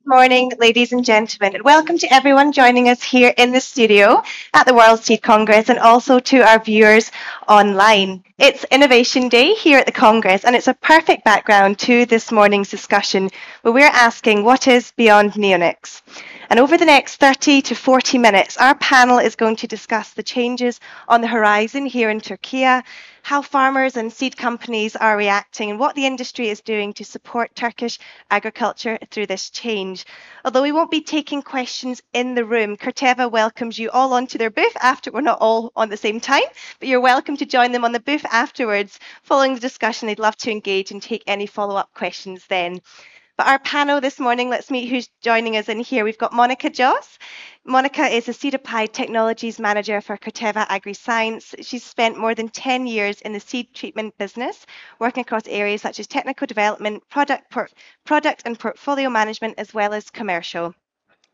Morning, ladies and gentlemen, and welcome to everyone joining us here in the studio at the World Seed Congress and also to our viewers online. It's Innovation Day here at the Congress, and it's a perfect background to this morning's discussion where we're asking what is beyond neonics. And over the next 30 to 40 minutes, our panel is going to discuss the changes on the horizon here in Turkey, how farmers and seed companies are reacting, and what the industry is doing to support Turkish agriculture through this change. Although we won't be taking questions in the room, Corteva welcomes you all onto their booth after we're not all on the same time, but you're welcome to join them on the booth afterwards. Following the discussion, they'd love to engage and take any follow-up questions then. But our panel this morning, let's meet who's joining us in here. We've got Monica Joss. Monica is a Seed Applied Technologies Manager for Corteva AgriScience. She's spent more than 10 years in the seed treatment business, working across areas such as technical development, product and portfolio management, as well as commercial.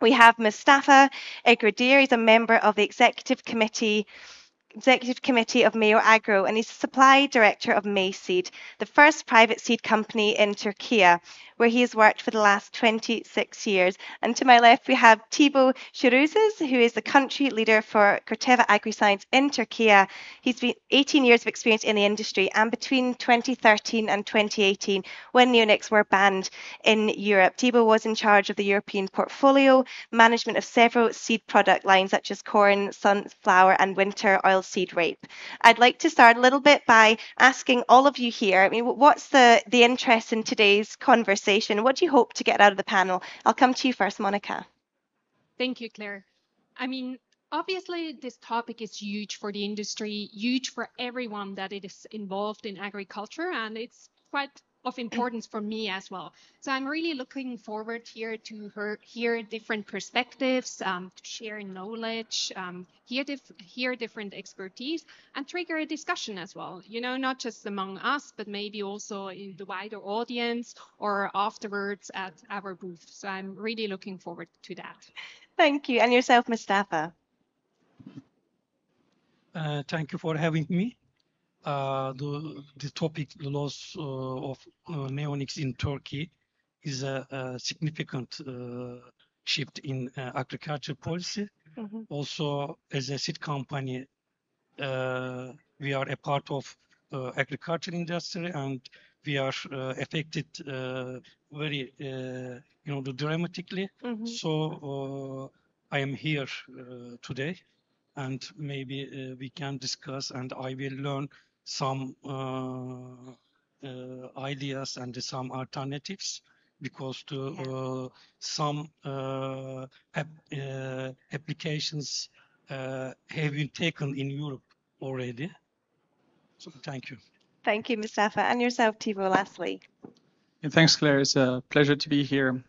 We have Mustafa Eğridere. He's a member of the Executive Committee of Mayo Agro, and he's the Supply Director of Mayseed, the first private seed company in Turkey, where he has worked for the last 26 years. And to my left, we have Thibaut Cheruzes, who is the country leader for Corteva AgriScience in Turkey. He's been 18 years of experience in the industry, and between 2013 and 2018, when neonics were banned in Europe, Thibaut was in charge of the European portfolio management of several seed product lines, such as corn, sunflower, and winter oilseed rape. I'd like to start a little bit by asking all of you here, what's the interest in today's conversation? What do you hope to get out of the panel? I'll come to you first, Monica. Thank you, Claire. Obviously, this topic is huge for the industry, huge for everyone that it is involved in agriculture, and it's quite of importance for me as well. So I'm really looking forward here to hear different perspectives, to share knowledge, hear different expertise, and trigger a discussion as well. Not just among us, but maybe also in the wider audience or afterwards at our booth. So I'm really looking forward to that. Thank you. And yourself, Mustafa? Thank you for having me. The topic, the loss of neonics in Turkey, is a significant shift in agriculture policy. Mm-hmm. Also, as a seed company, we are a part of agriculture industry, and we are affected very, dramatically. Mm-hmm. So I am here today, and maybe we can discuss, and I will learn some ideas and some alternatives, because some applications have been taken in Europe already. So thank you. Thank you, Mustafa. And yourself, Thibaut, lastly. Yeah, thanks, Claire. It's a pleasure to be here.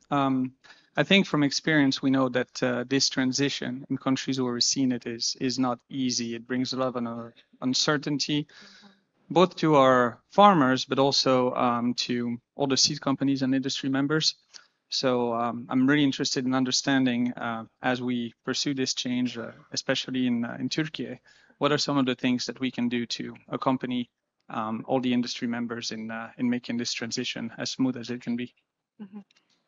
I think from experience, we know that this transition in countries where we've seen it is not easy. It brings a lot of uncertainty, both to our farmers, but also to all the seed companies and industry members. So I'm really interested in understanding, as we pursue this change, especially in Turkey, what are some of the things that we can do to accompany all the industry members in making this transition as smooth as it can be. Mm-hmm.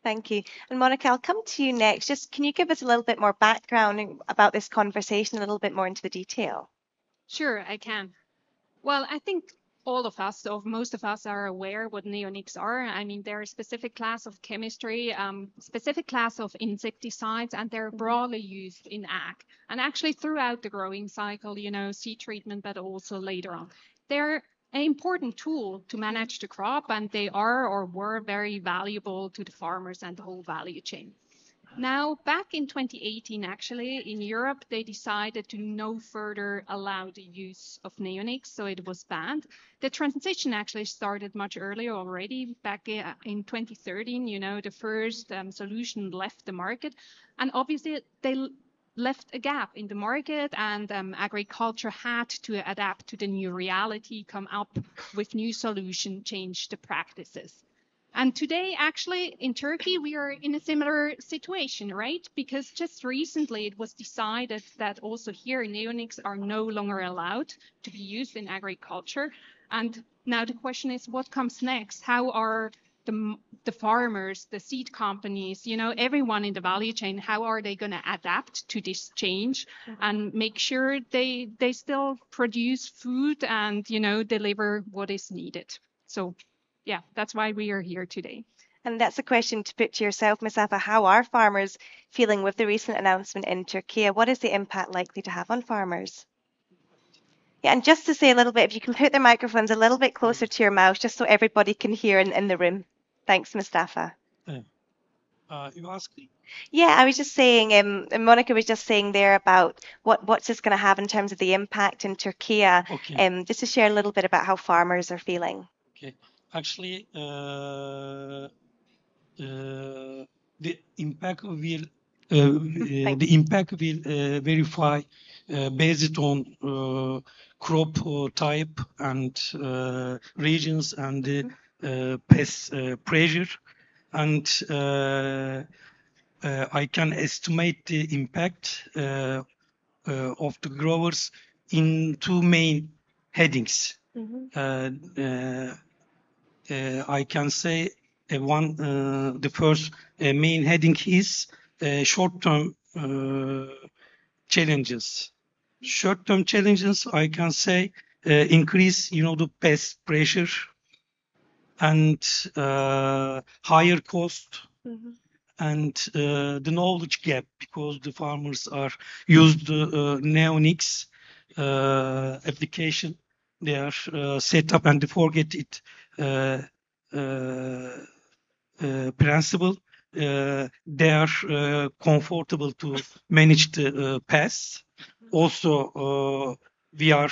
Thank you. And Monica, I'll come to you next. Just can you give us a little bit more background about this conversation, a little bit more into the detail? Sure, I can. Well, I think all of us, or most of us, are aware what neonics are. I mean, they're a specific class of chemistry, specific class of insecticides, and they're broadly used in ag. And actually throughout the growing cycle, seed treatment, but also later on. They're an important tool to manage the crop, and they are or were very valuable to the farmers and the whole value chain. Now, back in 2018, actually, in Europe, they decided to no further allow the use of neonics, so it was banned. The transition actually started much earlier already. Back in 2013, the first solution left the market, and obviously they left a gap in the market, and agriculture had to adapt to the new reality, come up with new solutions, change the practices. And today, actually, in Turkey, we are in a similar situation, right? Because just recently it was decided that also here neonics are no longer allowed to be used in agriculture. And now the question is, what comes next? How are the farmers, the seed companies, you know, everyone in the value chain, how are they going to adapt to this change and make sure they still produce food and, you know, deliver what is needed. So, yeah, that's why we are here today. And that's a question to put to yourself, Mustafa. How are farmers feeling with the recent announcement in Turkey? What is the impact likely to have on farmers? Yeah, and just to say a little bit, if you can put the microphones a little bit closer to your mouth, just so everybody can hear in the room. Thanks, Mustafa. You asked? Yeah, I was just saying, Monica was just saying there about what's this going to have in terms of the impact in Turkey. Okay. Just to share a little bit about how farmers are feeling. Okay. Actually, the impact will verify based on crop type and regions and pest pressure, and I can estimate the impact of the growers in two main headings. I can say the first main heading is short-term challenges. Short-term challenges, I can say, increase, the pest pressure and higher cost, and the knowledge gap, because the farmers are used neonics application. They are set up and they forget it principle. They are comfortable to manage the pests. Also, we are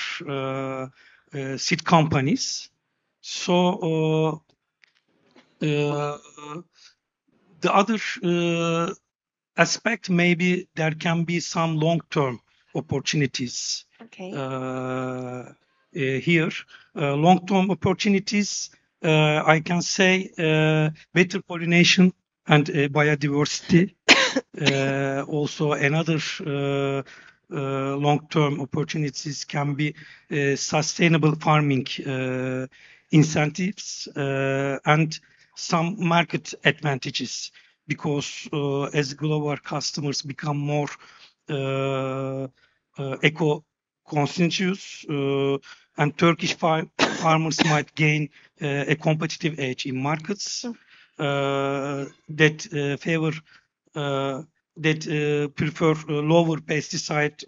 seed companies. So the other aspect, maybe there can be some long-term opportunities. Okay. Here, long-term opportunities, I can say better pollination and biodiversity. Also, another long-term opportunities can be sustainable farming incentives and some market advantages, because as global customers become more eco-conscious, and Turkish farmers might gain a competitive edge in markets that favor that prefer lower pesticide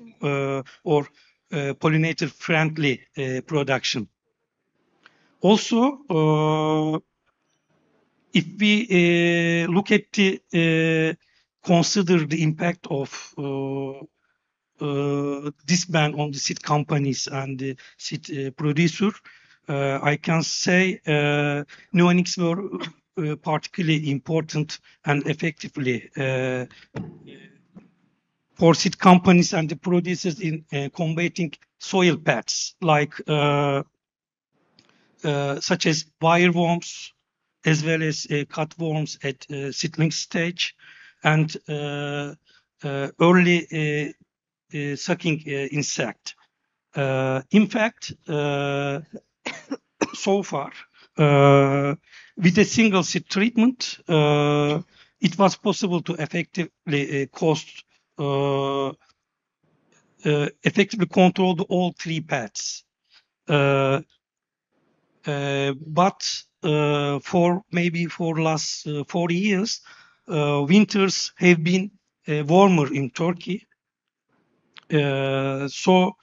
or pollinator-friendly production. Also, if we look at consider the impact of this ban on the seed companies and the seed producer, I can say neonics were particularly important and effectively for seed companies and the producers in combating soil pests, like such as wireworms, as well as cutworms at seedling stage, and early sucking insect. In fact, so far, with a single seed treatment, it was possible to effectively effectively control all three pests. But for last 40 years, winters have been warmer in Turkey. So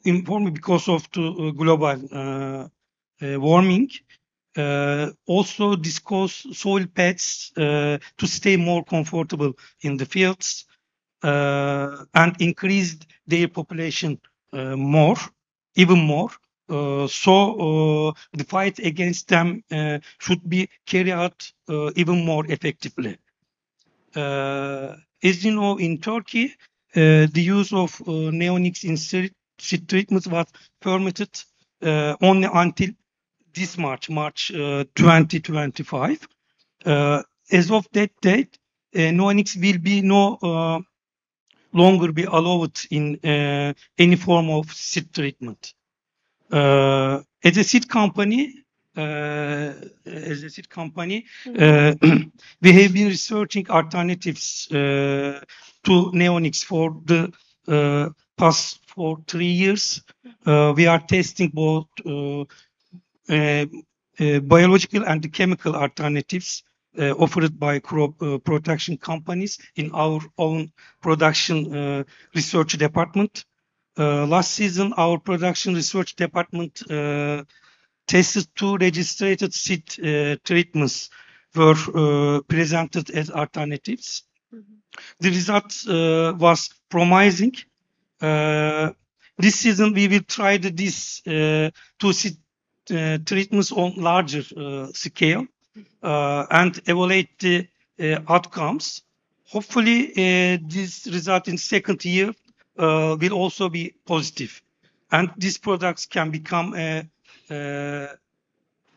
informed because of the global warming. Also, this caused soil pests to stay more comfortable in the fields and increased their population even more. So the fight against them should be carried out even more effectively. As you know, in Turkey, the use of neonics in seed treatments was permitted only until this March 2025. As of that date, neonics will be no longer be allowed in any form of seed treatment. As a seed company, as a seed company, we have been researching alternatives to neonics for the past 3 years. We are testing both biological and chemical alternatives offered by crop protection companies in our own production research department. Last season, our production research department tested 2 registered seed treatments were presented as alternatives. The result was promising. This season, we will try these 2 seed treatments on larger scale and evaluate the outcomes. Hopefully, this result in second year will also be positive, and these products can become a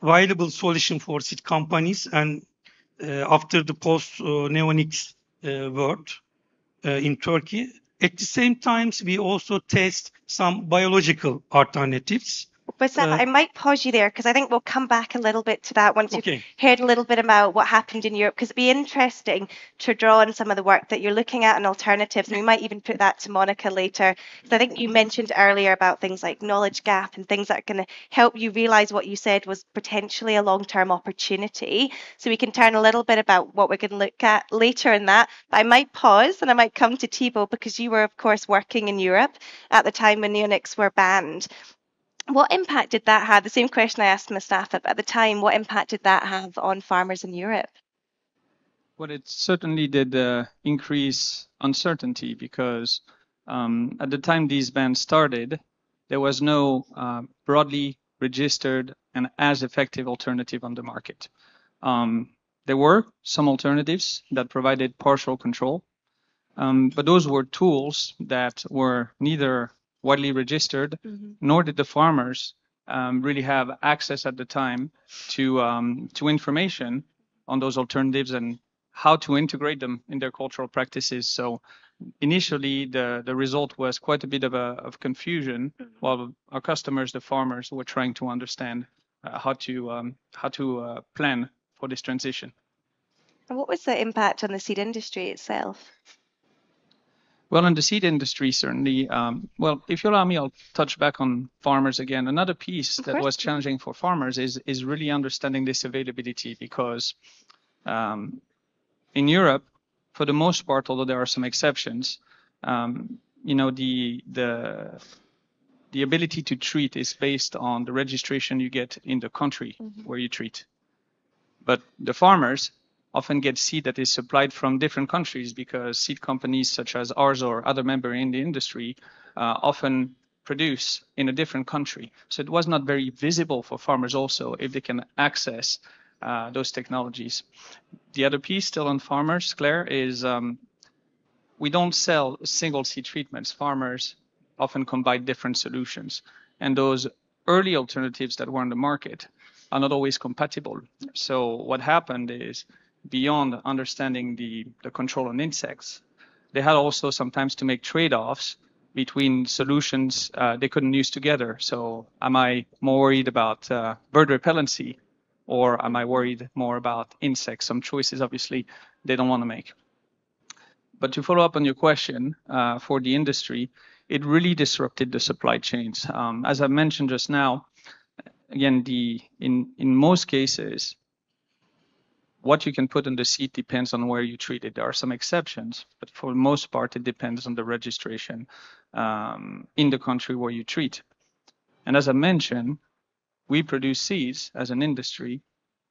viable solution for seed companies and after the post neonics world in Turkey. At the same time, we also test some biological alternatives. Mustafa, I might pause you there because I think we'll come back a little bit to that once Okay. you've heard a little bit about what happened in Europe, because it'd be interesting to draw on some of the work that you're looking at and alternatives, and we might even put that to Monica later. Because I think you mentioned earlier about things like knowledge gap and things that are going to help you realise what you said was potentially a long-term opportunity. So we can turn a little bit about what we're going to look at later in that. But I might pause and I might come to Thibaut, because you were, of course, working in Europe at the time when neonics were banned. What impact did that have? The same question I asked Mustafa, but at the time, what impact did that have on farmers in Europe? Well, it certainly did increase uncertainty because at the time these bans started, there was no broadly registered and as effective alternative on the market. There were some alternatives that provided partial control, but those were tools that were neither widely registered, nor did the farmers really have access at the time to information on those alternatives and how to integrate them in their cultural practices. So initially, the result was quite a bit of confusion, while our customers, the farmers, were trying to understand how to plan for this transition. And what was the impact on the seed industry itself? Well, in the seed industry, certainly. Well, if you allow me, I'll touch back on farmers again. Another piece that was challenging for farmers is really understanding this availability, because in Europe, for the most part, although there are some exceptions, you know, the ability to treat is based on the registration you get in the country where you treat. But the farmers often get seed that is supplied from different countries, because seed companies such as ours or other members in the industry often produce in a different country. So it was not very visible for farmers also if they can access those technologies. The other piece still on farmers, Claire, is we don't sell single seed treatments. Farmers often combine different solutions, and those early alternatives that were on the market are not always compatible. So what happened is, beyond understanding the control on insects, they had also sometimes to make trade-offs between solutions they couldn't use together. So am I more worried about bird repellency, or am I worried more about insects? Some choices, obviously, they don't want to make. But to follow up on your question, for the industry, it really disrupted the supply chains. As I mentioned just now, again, in most cases, what you can put in the seed depends on where you treat it. There are some exceptions, but for the most part, it depends on the registration in the country where you treat. And as I mentioned, we produce seeds as an industry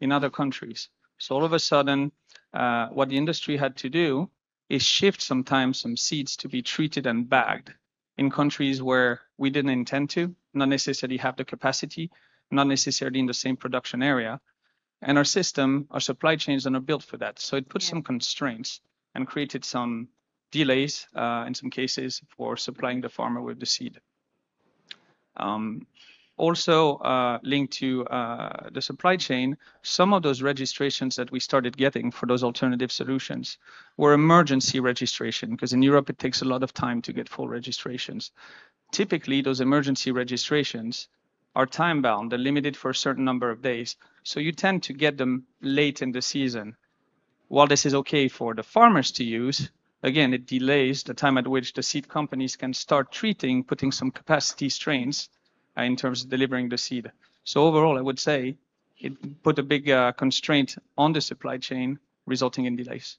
in other countries. So all of a sudden, what the industry had to do is shift sometimes some seeds to be treated and bagged in countries where we didn't intend to, not necessarily have the capacity, not necessarily in the same production area. And our system, our supply chains are not built for that. So it put some constraints and created some delays in some cases for supplying the farmer with the seed. Also linked to the supply chain, some of those registrations that we started getting for those alternative solutions were emergency registration, because in Europe it takes a lot of time to get full registrations. Typically, those emergency registrations are time bound. They're limited for a certain number of days. So you tend to get them late in the season. While this is okay for the farmers to use, again, it delays the time at which the seed companies can start treating, putting some capacity strains in terms of delivering the seed. So overall, I would say it put a big constraint on the supply chain, resulting in delays.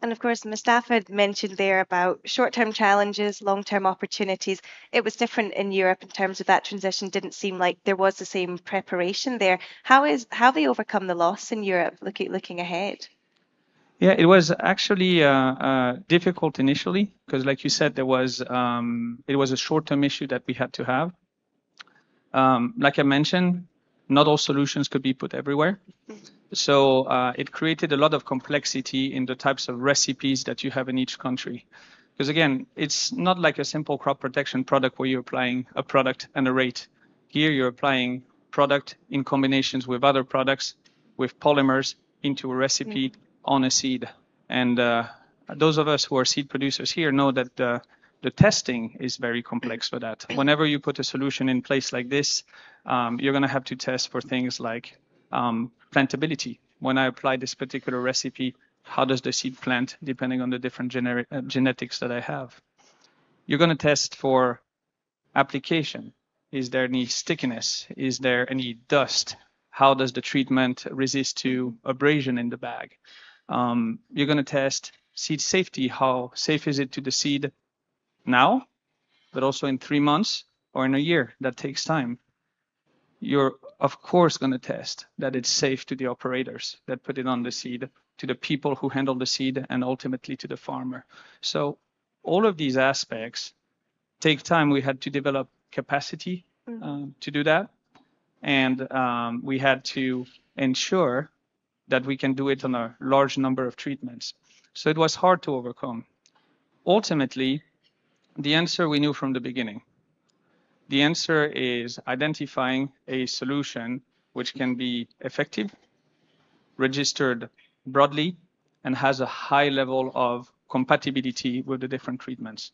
And of course, Mustafa had mentioned there about short-term challenges, long-term opportunities. It was different in Europe in terms of that transition. Didn't seem like there was the same preparation there. How have they overcome the loss in Europe looking ahead? Yeah, it was actually difficult initially because, like you said, it was a short-term issue that we had to have. Like I mentioned, not all solutions could be put everywhere. So it created a lot of complexity in the types of recipes that you have in each country. Because again, it's not like a simple crop protection product where you're applying a product and a rate. Here you're applying product in combinations with other products, with polymers into a recipe on a seed. And those of us who are seed producers here know that the testing is very complex for that. Whenever you put a solution in place like this, you're going to have to test for things like plantability. When I apply this particular recipe, how does the seed plant depending on the different genetics that I have? You're going to test for application. Is there any stickiness? Is there any dust? How does the treatment resist to abrasion in the bag? You're going to test seed safety. How safe is it to the seed now, but also in 3 months or in a year? That takes time. You're of course going to test that it's safe to the operators that put it on the seed, to the people who handle the seed, and ultimately to the farmer. So all of these aspects take time. We had to develop capacity to do that. And we had to ensure that we can do it on a large number of treatments. So it was hard to overcome. Ultimately, the answer we knew from the beginning. The answer is identifying a solution which can be effective, registered broadly, and has a high level of compatibility with the different treatments.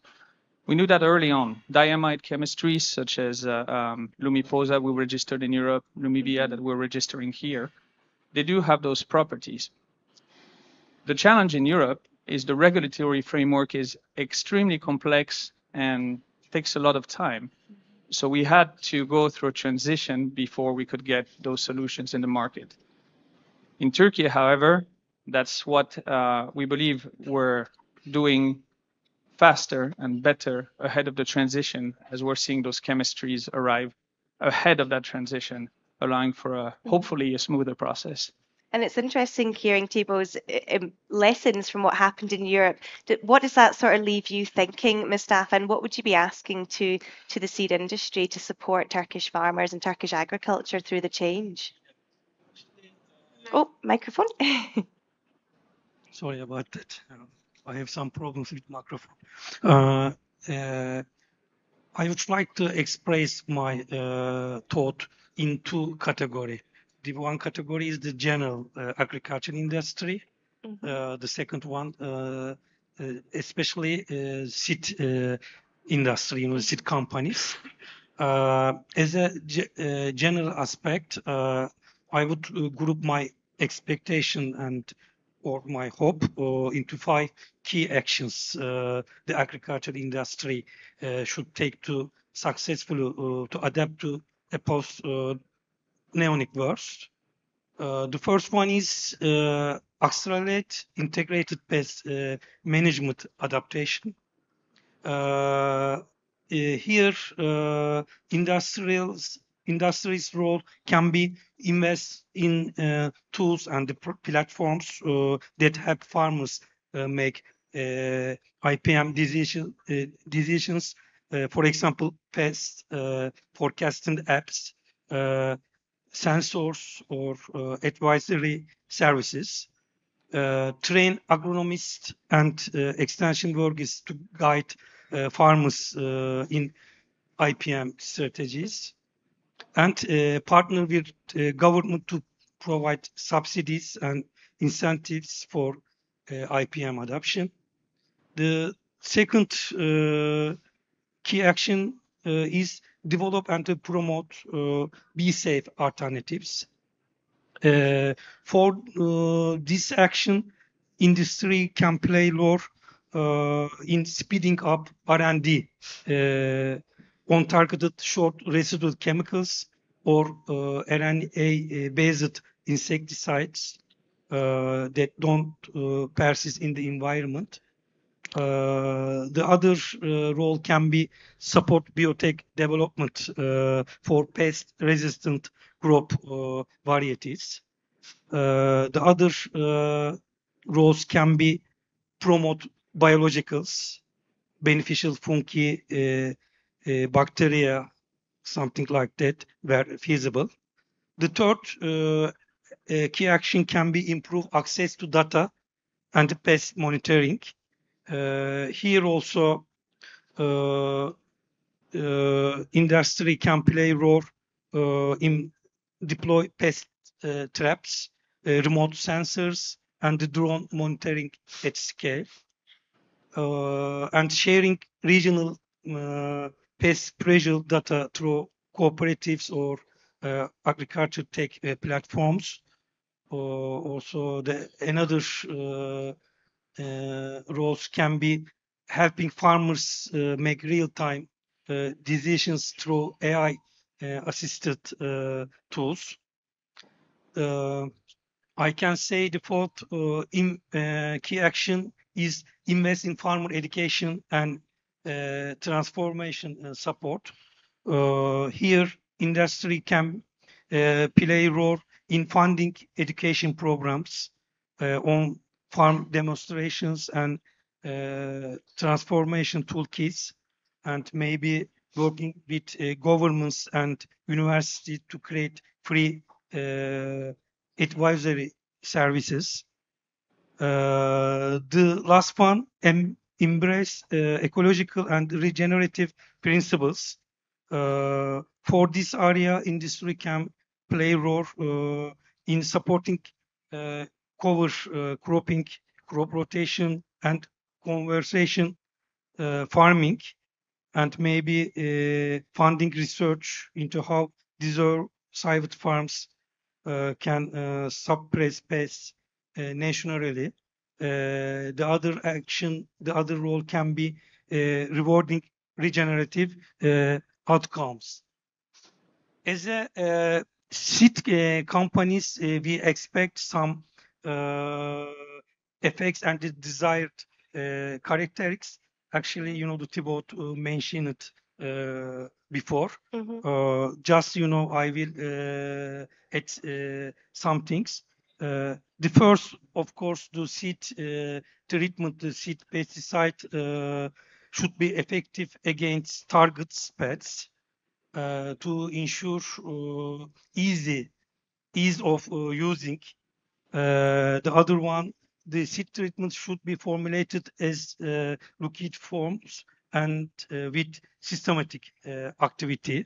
We knew that early on. Diamide chemistries such as Lumiposa we registered in Europe, Lumivia that we're registering here, they do have those properties. The challenge in Europe is the regulatory framework is extremely complex and takes a lot of time. So we had to go through a transition before we could get those solutions in the market. In Turkey, however, that's what we believe we're doing faster and better ahead of the transition, as we're seeing those chemistries arrive ahead of that transition, allowing for hopefully a smoother process. And it's interesting hearing Thibaut's lessons from what happened in Europe. What does that sort of leave you thinking, Mustafa, and what would you be asking to the seed industry to support Turkish farmers and Turkish agriculture through the change? Oh, microphone. Sorry about that. I have some problems with microphone. I would like to express my thought in two categories. The one category is the general agriculture industry. The second one, especially seed industry, seed companies. As a general aspect, I would group my expectation or my hope into 5 key actions the agriculture industry should take to successfully to adapt to a post neonic world. The first one is accelerate integrated pest management adaptation. Here, industry's role can be invest in tools and the platforms that help farmers make IPM decisions. For example, pest forecasting apps, sensors or advisory services. Train agronomists and extension workers to guide farmers in IPM strategies, and partner with government to provide subsidies and incentives for IPM adoption. The second key action is develop and to promote be safe alternatives. For this action, industry can play role in speeding up R&D on targeted short residual chemicals or RNA-based insecticides that don't persist in the environment. The other role can be support biotech development for pest-resistant crop varieties. The other roles can be promote biologicals, beneficial fungi, bacteria, something like that, where feasible. The third key action can be improve access to data and pest monitoring. Here also industry can play role in deploy pest traps, remote sensors, and the drone monitoring at scale, and sharing regional pest pressure data through cooperatives or agriculture tech platforms. Also, another roles can be helping farmers make real-time decisions through AI assisted tools. I can say the fourth key action is invest in farmer education and transformation support. Here, industry can play a role in funding education programs on farm demonstrations and transformation toolkits, and maybe working with governments and universities to create free advisory services. The last one, embrace ecological and regenerative principles. For this area, industry can play a role in supporting cover cropping, crop rotation, and conservation farming, and maybe funding research into how deserve farms can suppress pests nationally. The other role can be rewarding regenerative outcomes. As a seed companies, we expect some effects and the desired characteristics. Actually, the Thibaut mentioned it before. Just, I will add some things. The first, of course, the seed treatment, the seed pesticide should be effective against target pests to ensure ease of using. The other one, the seed treatment should be formulated as liquid forms and with systematic activity.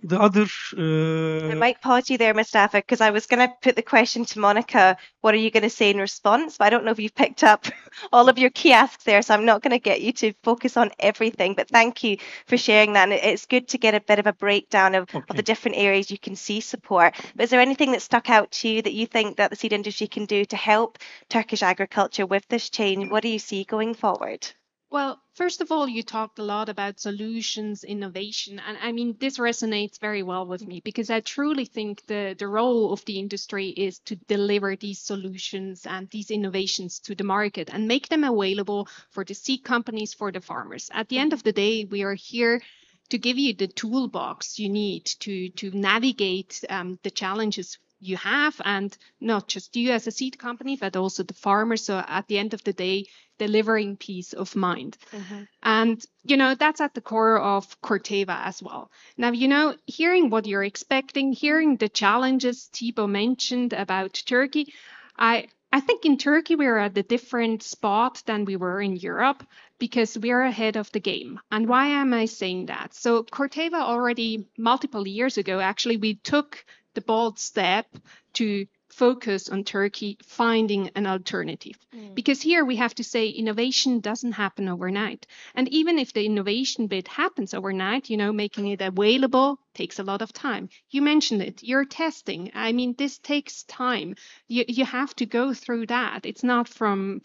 The other... I might pause you there, Mustafa, because I was going to put the question to Monica, what are you going to say in response? But I don't know if you've picked up all of your key asks there, so I'm not going to get you to focus on everything. But thank you for sharing that. And it's good to get a bit of a breakdown of the different areas you can see support. But is there anything that stuck out to you that you think that the seed industry can do to help Turkish agriculture with this change? What do you see going forward? Well, first of all, you talked a lot about solutions, innovation, and I mean, this resonates very well with me because I truly think the role of the industry is to deliver these solutions and these innovations to the market and make them available for the seed companies, for the farmers. At the end of the day, we are here to give you the toolbox you need to navigate the challenges you have, and not just you as a seed company, but also the farmers. So at the end of the day, delivering peace of mind. And, that's at the core of Corteva as well. Now, hearing what you're expecting, hearing the challenges Thibaut mentioned about Turkey, I think in Turkey, we're at a different spot than we were in Europe because we're ahead of the game. And why am I saying that? So Corteva already multiple years ago, actually, we took the bold step to focus on Turkey finding an alternative. Because here we have to say innovation doesn't happen overnight. And even if the innovation bit happens overnight, making it available takes a lot of time. You mentioned it, you're testing. I mean, this takes time. You have to go through that. It's not from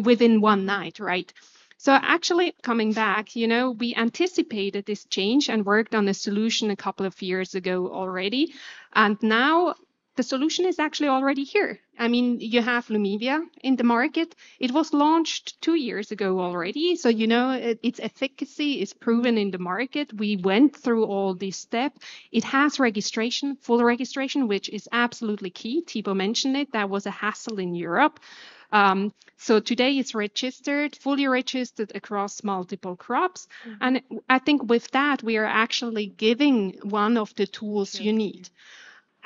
within one night, right? So actually coming back, we anticipated this change and worked on a solution a couple of years ago already. And now the solution is actually already here. I mean, you have Lumivia in the market. It was launched 2 years ago already. So, its efficacy is proven in the market. We went through all these steps. It has registration, full registration, which is absolutely key. Thibaut mentioned it. That was a hassle in Europe. So today it's registered, fully registered across multiple crops. And I think with that, we are actually giving one of the tools you need.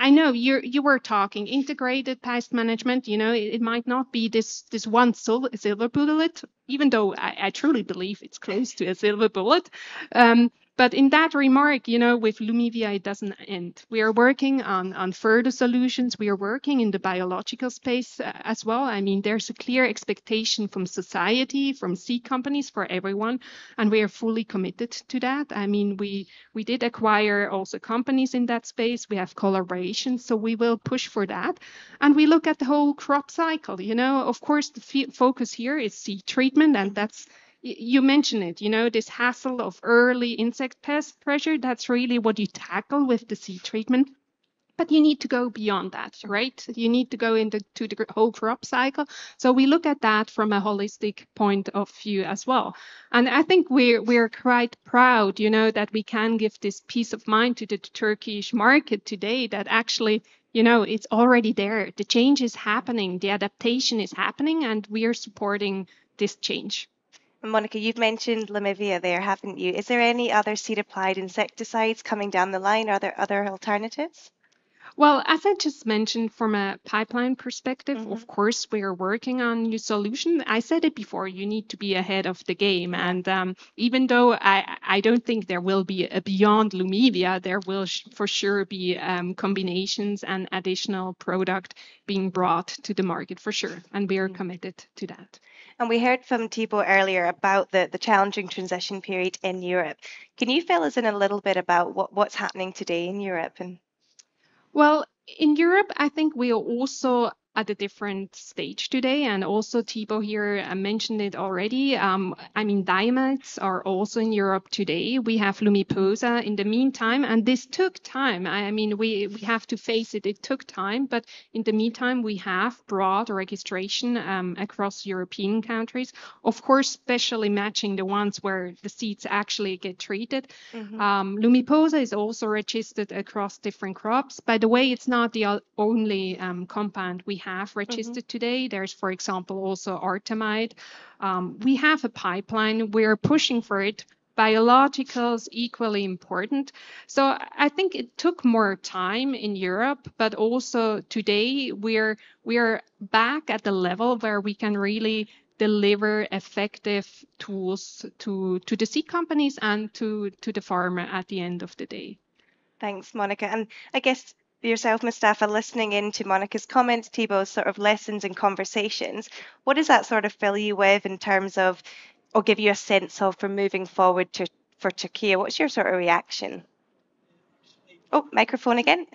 I know you were talking integrated pest management. It might not be this one silver bullet, even though I truly believe it's close to a silver bullet. But in that remark, with Lumivia, it doesn't end. We are working on further solutions. We are working in the biological space as well. I mean, there's a clear expectation from society, from seed companies, for everyone, and we are fully committed to that. I mean, we did acquire also companies in that space. We have collaborations, so we will push for that. And we look at the whole crop cycle. Of course, the focus here is seed treatment, and that's, you mentioned it, this hassle of early insect pest pressure, that's really what you tackle with the seed treatment. But you need to go beyond that, right? You need to go into the whole crop cycle. So we look at that from a holistic point of view as well. And I think we're quite proud, that we can give this peace of mind to the Turkish market today, that actually, it's already there. The change is happening, the adaptation is happening, and we are supporting this change. Monica, you've mentioned Lumivia there, haven't you? Is there any other seed-applied insecticides coming down the line? Are there other alternatives? Well, as I just mentioned, from a pipeline perspective, of course, we are working on new solutions. I said it before, you need to be ahead of the game. And even though I don't think there will be a beyond Lumivia, there will for sure be combinations and additional product being brought to the market for sure. And we are committed to that. And we heard from Thibaut earlier about the challenging transition period in Europe. Can you fill us in a little bit about what's happening today in Europe? Well, in Europe, I think we are also at a different stage today. And also Thibaut here mentioned it already. I mean, diamides are also in Europe today. We have Lumiposa in the meantime, and this took time. I mean, we have to face it. It took time, but in the meantime, we have broad registration across European countries. Of course, especially matching the ones where the seeds actually get treated. Lumiposa is also registered across different crops. By the way, it's not the only compound we have registered today. There's, for example, also artemide. We have a pipeline. We're pushing for it. Biologicals equally important. So I think it took more time in Europe, but also today we're back at the level where we can really deliver effective tools to the seed companies and to the farmer at the end of the day. Thanks, Monica. And I guess yourself, Mustafa, listening into Monica's comments, Thibaut's sort of lessons and conversations, what does that sort of fill you with in terms of, or give you a sense of, for moving forward for Turkey? What's your sort of reaction? Oh, microphone again.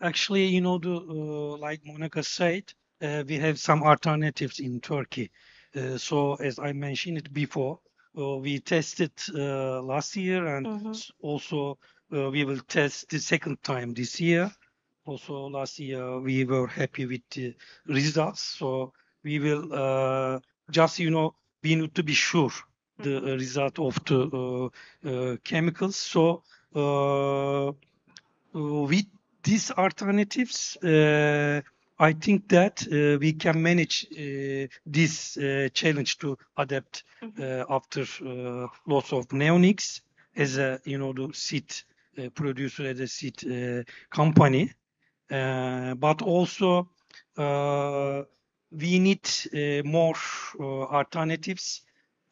Actually, like Monica said, we have some alternatives in Turkey. So as I mentioned it before, we tested last year, and also we will test the second time this year. Also last year we were happy with the results. So we will just, we need to be sure the result of the chemicals. So with these alternatives, I think that we can manage this challenge to adapt after loss of neonics as a, the seed producer, as a seed company. But also we need more alternatives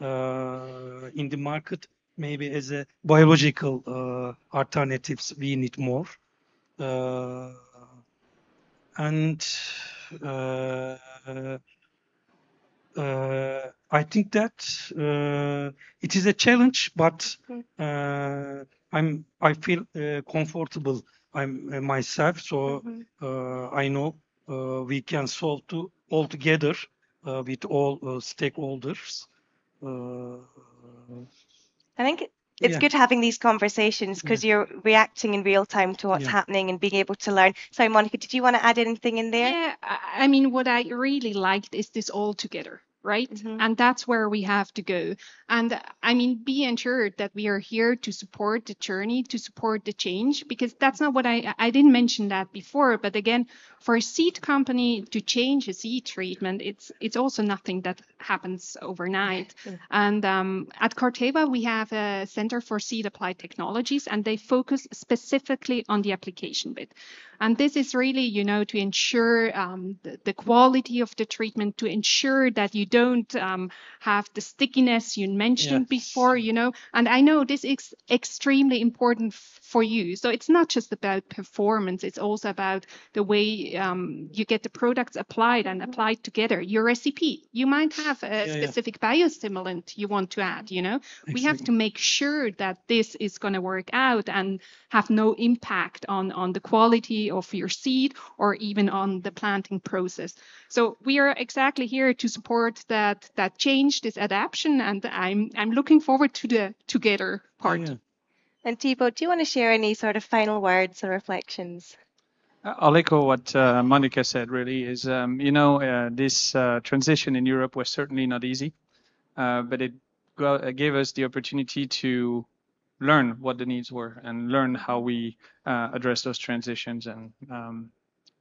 in the market. Maybe as a biological alternatives, we need more. And I think that it is a challenge, but I feel comfortable. I'm myself, so I know we can solve all together with all stakeholders. I think it's Yeah. good having these conversations because you're reacting in real time to what's happening and being able to learn. Sorry, Monica, did you want to add anything in there? Yeah, I mean, what I really liked is this all together, right? And that's where we have to go. And I mean, be ensured that we are here to support the journey, to support the change, because that's not what I didn't mention that before. But again, for a seed company to change a seed treatment, it's also nothing that happens overnight. And at Corteva, we have a Center for Seed Applied Technologies, and they focus specifically on the application bit. And this is really, you know, to ensure the quality of the treatment, to ensure that you don't have the stickiness you mentioned before, you know. And I know this is extremely important for you. So it's not just about performance, it's also about the way you get the products applied and applied together. Your recipe, you might have a specific biostimulant you want to add, you know. Exactly. We have to make sure that this is going to work out and have no impact on the quality of your seed or even on the planting process. So we are exactly here to support that change, this adaptation, and I'm looking forward to the together part. And Thibaut, do you want to share any sort of final words or reflections? I'll echo what Monica said, really, is, you know, this transition in Europe was certainly not easy, but it gave us the opportunity to learn what the needs were and learn how we address those transitions. And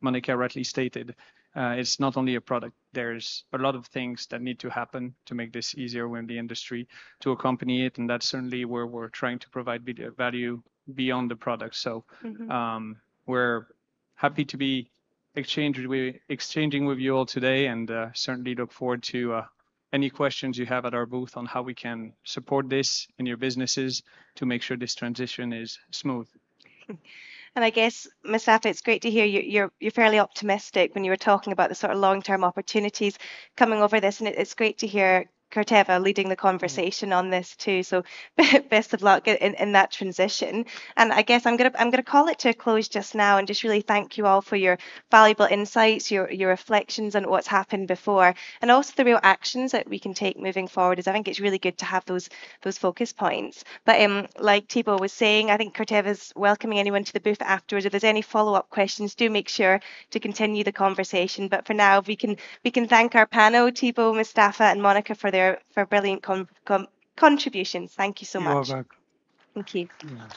Monica rightly stated, it's not only a product. There's a lot of things that need to happen to make this easier within the industry to accompany it. And that's certainly where we're trying to provide value beyond the product. So we're happy to be exchanging with you all today, and certainly look forward to any questions you have at our booth on how we can support this in your businesses to make sure this transition is smooth. And I guess, Mustafa, it's great to hear you're fairly optimistic when you were talking about the sort of long-term opportunities coming over this, and it's great to hear Corteva leading the conversation on this too. So best of luck in that transition. And I guess I'm gonna call it to a close just now and just really thank you all for your valuable insights, your reflections on what's happened before, and also the real actions that we can take moving forward. Is I think it's really good to have those focus points. But like Thibaut was saying, I think Corteva's welcoming anyone to the booth afterwards. If there's any follow-up questions, do make sure to continue the conversation. But for now, we can thank our panel, Thibaut, Mustafa, and Monica for brilliant contributions. Thank you so much. You're welcome. Thank you. Yeah.